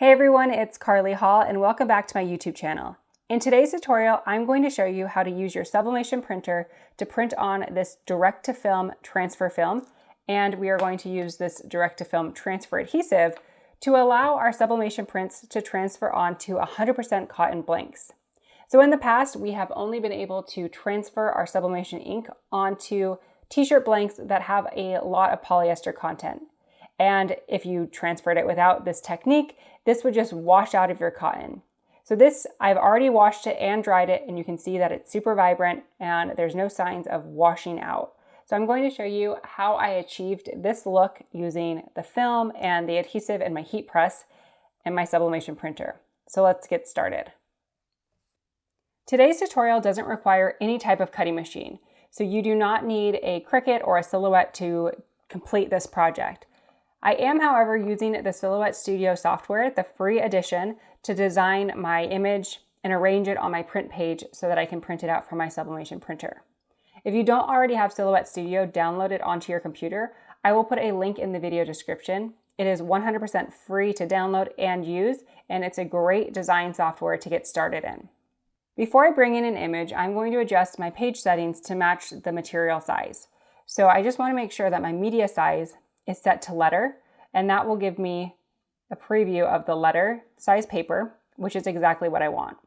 Hey everyone, it's Carly Hall and welcome back to my YouTube channel. In today's tutorial, I'm going to show you how to use your Sublimation printer to print on this direct-to-film transfer film, and we are going to use this direct-to-film transfer adhesive to allow our Sublimation prints to transfer onto 100% cotton blanks. So in the past, we have only been able to transfer our Sublimation ink onto t-shirt blanks that have a lot of polyester content. And if you transferred it without this technique, this would just wash out of your cotton. So this, I've already washed it and dried it, and you can see that it's super vibrant and there's no signs of washing out. So I'm going to show you how I achieved this look using the film and the adhesive and my heat press and my Sublimation printer. So let's get started. Today's tutorial doesn't require any type of cutting machine, so you do not need a Cricut or a Silhouette to complete this project. I am, however, using the Silhouette Studio software, the free edition, to design my image and arrange it on my print page so that I can print it out from my Sublimation printer. If you don't already have Silhouette Studio, download it onto your computer. I will put a link in the video description. It is 100% free to download and use, and it's a great design software to get started in. Before I bring in an image, I'm going to adjust my page settings to match the material size. So I just want to make sure that my media size is set to letter, and that will give me a preview of the letter size paper, which is exactly what I want.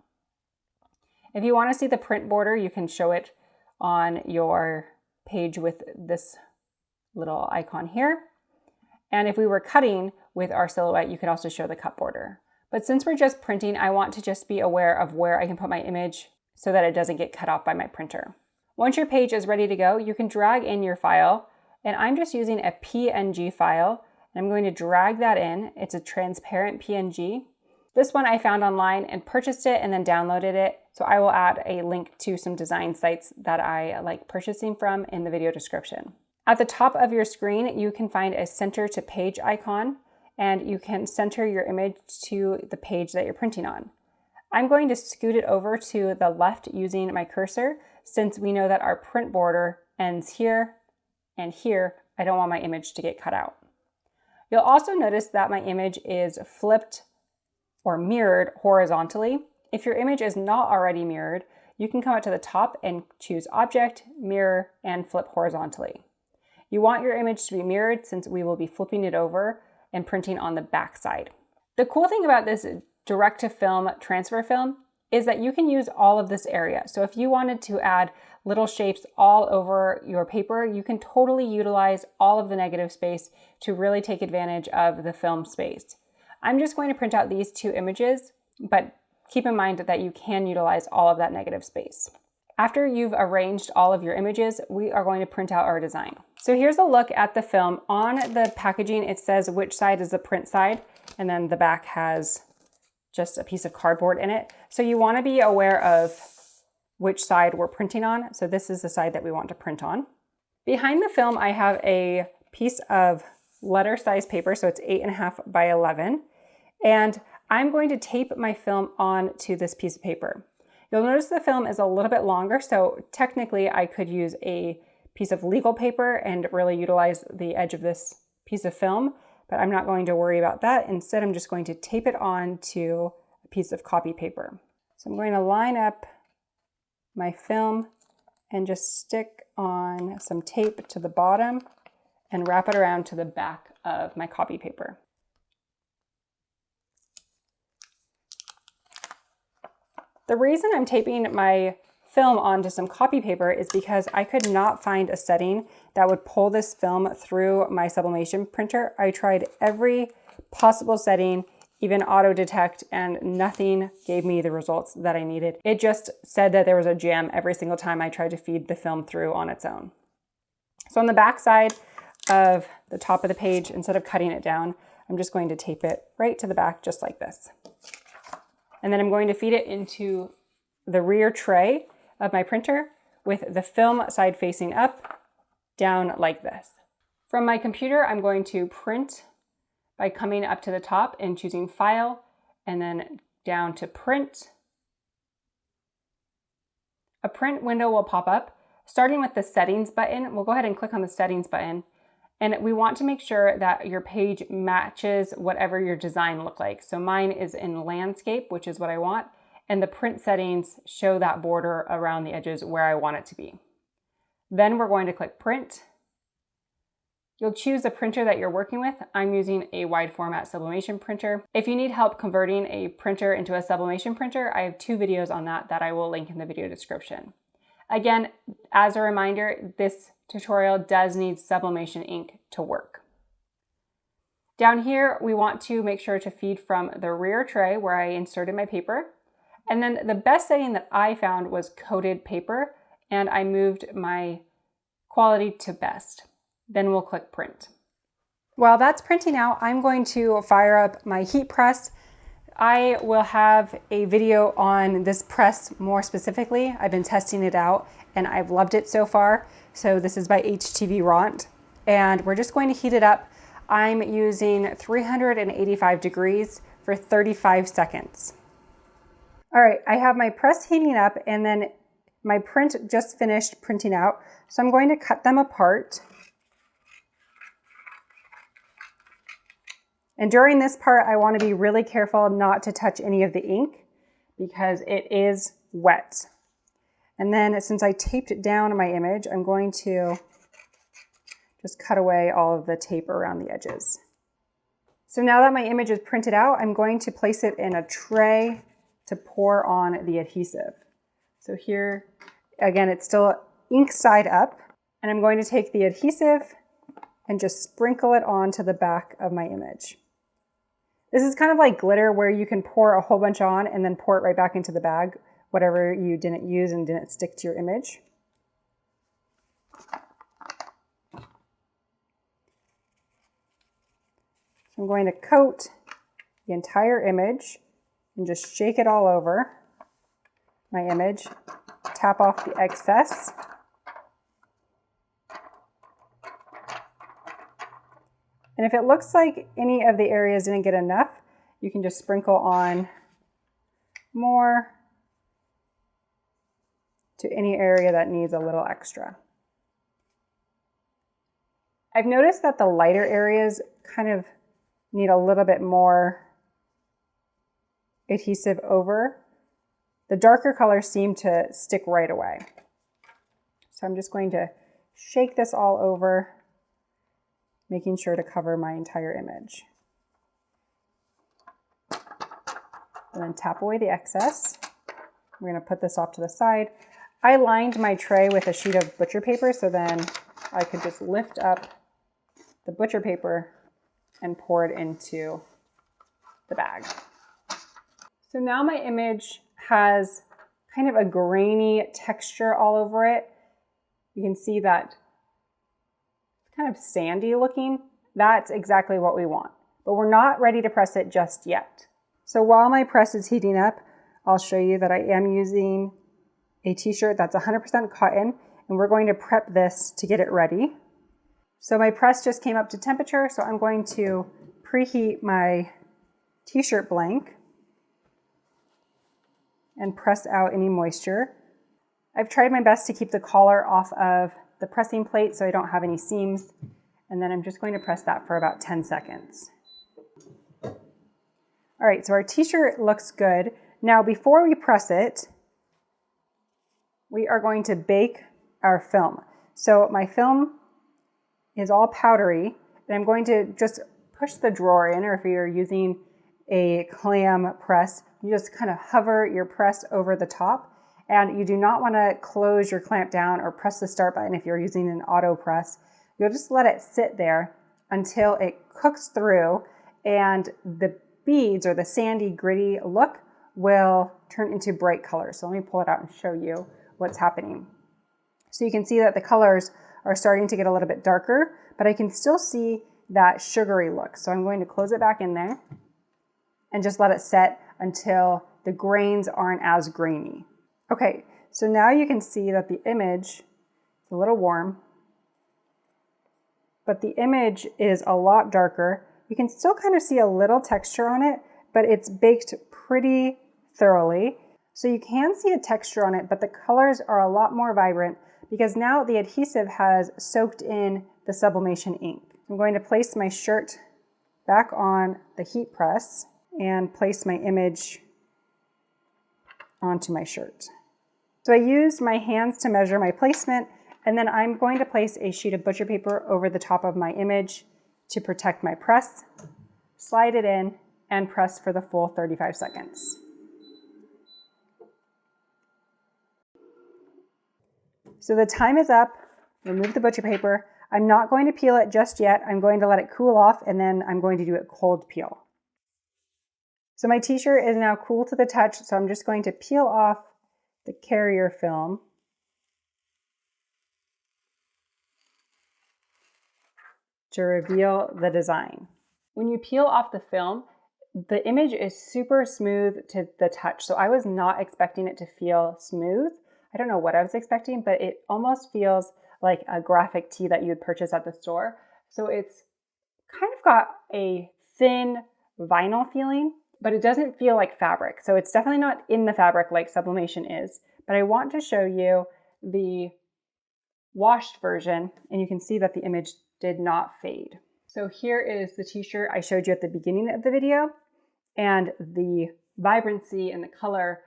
If you want to see the print border, you can show it on your page with this little icon here. And if we were cutting with our Silhouette, you could also show the cut border. But since we're just printing, I want to just be aware of where I can put my image so that it doesn't get cut off by my printer. Once your page is ready to go, you can drag in your file. And I'm just using a PNG file, and I'm going to drag that in. It's a transparent PNG. This one I found online and purchased it and then downloaded it. So I will add a link to some design sites that I like purchasing from in the video description. At the top of your screen, you can find a center to page icon, and you can center your image to the page that you're printing on. I'm going to scoot it over to the left using my cursor, since we know that our print border ends here. And here, I don't want my image to get cut out. You'll also notice that my image is flipped or mirrored horizontally. If your image is not already mirrored, you can come up to the top and choose Object, Mirror, and Flip Horizontally. You want your image to be mirrored since we will be flipping it over and printing on the back side. The cool thing about this direct-to-film transfer film is that you can use all of this area. So if you wanted to add little shapes all over your paper, you can totally utilize all of the negative space to really take advantage of the film space. I'm just going to print out these two images, but keep in mind that you can utilize all of that negative space. After you've arranged all of your images, we are going to print out our design. So here's a look at the film. On the packaging, it says which side is the print side, and then the back has just a piece of cardboard in it. So you want to be aware of which side we're printing on. So this is the side that we want to print on. Behind the film, I have a piece of letter size paper. So it's 8.5 by 11. And I'm going to tape my film onto this piece of paper. You'll notice the film is a little bit longer. So technically I could use a piece of legal paper and really utilize the edge of this piece of film, but I'm not going to worry about that. Instead, I'm just going to tape it on to a piece of copy paper. So I'm going to line up my film and just stick on some tape to the bottom and wrap it around to the back of my copy paper. The reason I'm taping my film onto some copy paper is because I could not find a setting that would pull this film through my Sublimation printer. I tried every possible setting, even auto detect, and nothing gave me the results that I needed. It just said that there was a jam every single time I tried to feed the film through on its own. So on the back side of the top of the page, instead of cutting it down, I'm just going to tape it right to the back just like this. And then I'm going to feed it into the rear tray of my printer with the film side facing up, down like this. From my computer, I'm going to print by coming up to the top and choosing File, and then down to Print. A print window will pop up. Starting with the Settings button, we'll go ahead and click on the Settings button, And we want to make sure that your page matches whatever your design look like. So mine is in landscape, which is what I want, and the print settings show that border around the edges where I want it to be. Then we're going to click print. You'll choose the printer that you're working with. I'm using a wide format sublimation printer. If you need help converting a printer into a sublimation printer, I have 2 videos on that I will link in the video description. Again, as a reminder, this tutorial does need sublimation ink to work. Down here, we want to make sure to feed from the rear tray where I inserted my paper. And then the best setting that I found was coated paper, and I moved my quality to best. Then we'll click print. While that's printing out, I'm going to fire up my heat press. I will have a video on this press more specifically. I've been testing it out and I've loved it so far. So this is by HTV Ront, and we're just going to heat it up. I'm using 385 degrees for 35 seconds. All right, I have my press heating up and then my print just finished printing out. So I'm going to cut them apart. And during this part, I want to be really careful not to touch any of the ink because it is wet. And then since I taped down my image, I'm going to just cut away all of the tape around the edges. So now that my image is printed out, I'm going to place it in a tray to pour on the adhesive. So here, again, it's still ink side up, and I'm going to take the adhesive and just sprinkle it onto the back of my image. This is kind of like glitter where you can pour a whole bunch on and then pour it right back into the bag, whatever you didn't use and didn't stick to your image. So I'm going to coat the entire image and just shake it all over my image, tap off the excess. And if it looks like any of the areas didn't get enough, you can just sprinkle on more to any area that needs a little extra. I've noticed that the lighter areas kind of need a little bit more adhesive over. The darker colors seem to stick right away. So I'm just going to shake this all over, making sure to cover my entire image. And then tap away the excess. We're going to put this off to the side. I lined my tray with a sheet of butcher paper so then I could just lift up the butcher paper and pour it into the bag. So now my image has kind of a grainy texture all over it. You can see that kind of sandy looking. That's exactly what we want, but we're not ready to press it just yet. So while my press is heating up, I'll show you that I am using a t-shirt that's 100% cotton, and we're going to prep this to get it ready. So my press just came up to temperature, so I'm going to preheat my t-shirt blank and press out any moisture. I've tried my best to keep the collar off of the pressing plate so I don't have any seams, and then I'm just going to press that for about 10 seconds. All right, so our t-shirt looks good. Now before we press it, we are going to bake our film. So my film is all powdery, and I'm going to just push the drawer in, or if you're using a clam press, you just kind of hover your press over the top, and you do not want to close your clamp down or press the start button if you're using an auto press. You'll just let it sit there until it cooks through and the beads or the sandy gritty look will turn into bright colors. So let me pull it out and show you what's happening. So you can see that the colors are starting to get a little bit darker, but I can still see that sugary look. So I'm going to close it back in there and just let it set until the grains aren't as grainy. Okay, so now you can see that the image is a little warm, but the image is a lot darker. You can still kind of see a little texture on it, but it's baked pretty thoroughly. So you can see a texture on it, but the colors are a lot more vibrant because now the adhesive has soaked in the sublimation ink. I'm going to place my shirt back on the heat press and place my image onto my shirt. So I used my hands to measure my placement, and then I'm going to place a sheet of butcher paper over the top of my image to protect my press, slide it in, and press for the full 35 seconds. So the time is up. Remove the butcher paper. I'm not going to peel it just yet. I'm going to let it cool off, and then I'm going to do it cold peel. So my t-shirt is now cool to the touch, so I'm just going to peel off the carrier film. To reveal the design. When you peel off the film, the image is super smooth to the touch. So I was not expecting it to feel smooth. I don't know what I was expecting, but it almost feels like a graphic tee that you would purchase at the store. So it's kind of got a thin vinyl feeling, but it doesn't feel like fabric. So it's definitely not in the fabric like Sublimation is, but I want to show you the washed version, and you can see that the image did not fade. So here is the t-shirt I showed you at the beginning of the video, and the vibrancy and the color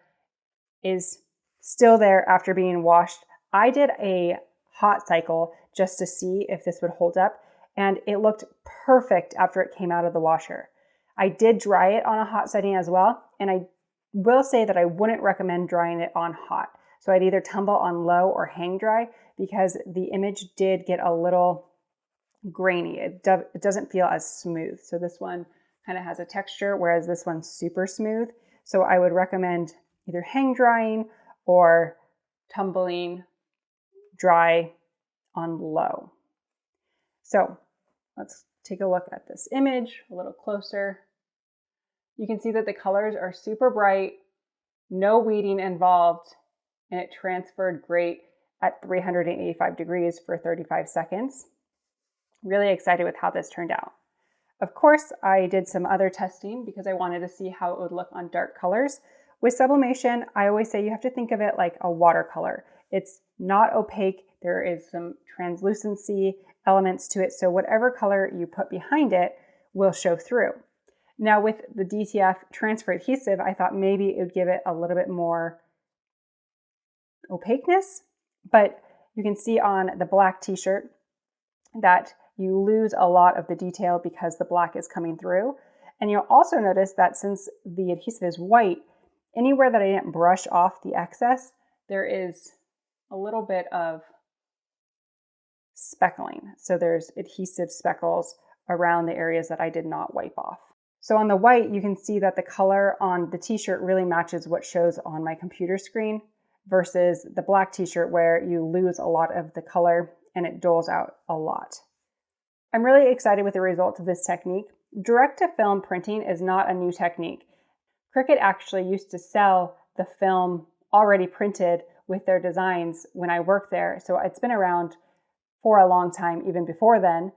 is still there after being washed. I did a hot cycle just to see if this would hold up, and it looked perfect after it came out of the washer. I did dry it on a hot setting as well, and I will say that I wouldn't recommend drying it on hot. So I'd either tumble on low or hang dry, because the image did get a little grainy. It doesn't feel as smooth. So this one kind of has a texture, whereas this one's super smooth. So I would recommend either hang drying or tumbling dry on low. So let's take a look at this image a little closer. You can see that the colors are super bright, no weeding involved, and it transferred great at 385 degrees for 35 seconds. Really excited with how this turned out. Of course, I did some other testing because I wanted to see how it would look on dark colors. With sublimation, I always say you have to think of it like a watercolor. It's not opaque. There is some translucency elements to it, so whatever color you put behind it will show through. Now with the DTF transfer adhesive, I thought maybe it would give it a little bit more opaqueness, but you can see on the black t-shirt that you lose a lot of the detail because the black is coming through. And you'll also notice that since the adhesive is white, anywhere that I didn't brush off the excess, there is a little bit of speckling. So there's adhesive speckles around the areas that I did not wipe off. So on the white, you can see that the color on the t-shirt really matches what shows on my computer screen versus the black t-shirt where you lose a lot of the color and it dulls out a lot. I'm really excited with the results of this technique. Direct-to-film printing is not a new technique. Cricut actually used to sell the film already printed with their designs when I worked there, so it's been around for a long time even before then,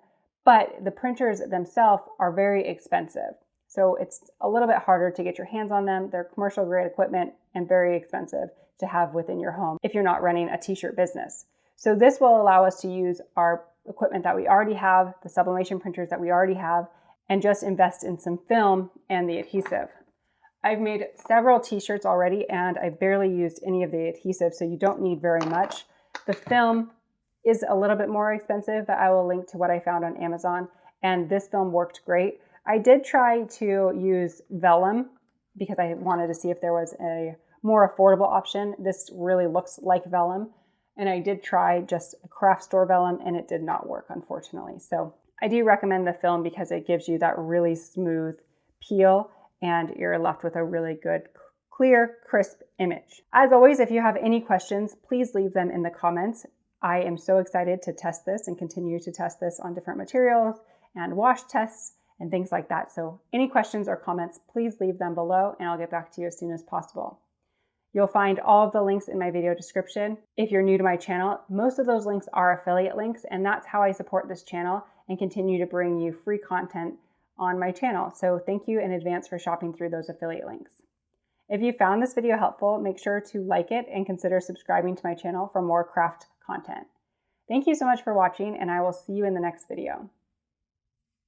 but the printers themselves are very expensive. So it's a little bit harder to get your hands on them. They're commercial grade equipment and very expensive to have within your home if you're not running a t-shirt business. So this will allow us to use our equipment that we already have, the sublimation printers that we already have, and just invest in some film and the adhesive. I've made several t-shirts already and I barely used any of the adhesive, so you don't need very much. The film is a little bit more expensive, but I will link to what I found on Amazon, and this film worked great. I did try to use vellum because I wanted to see if there was a more affordable option. This really looks like vellum. And I did try just a craft store vellum and it did not work, unfortunately. So I do recommend the film because it gives you that really smooth peel and you're left with a really good, clear, crisp image. As always, if you have any questions, please leave them in the comments. I am so excited to test this and continue to test this on different materials and wash tests and things like that. So any questions or comments, please leave them below and I'll get back to you as soon as possible. You'll find all of the links in my video description. If you're new to my channel, most of those links are affiliate links, and that's how I support this channel and continue to bring you free content on my channel. So thank you in advance for shopping through those affiliate links. If you found this video helpful, make sure to like it and consider subscribing to my channel for more craft content. Thank you so much for watching, and I will see you in the next video.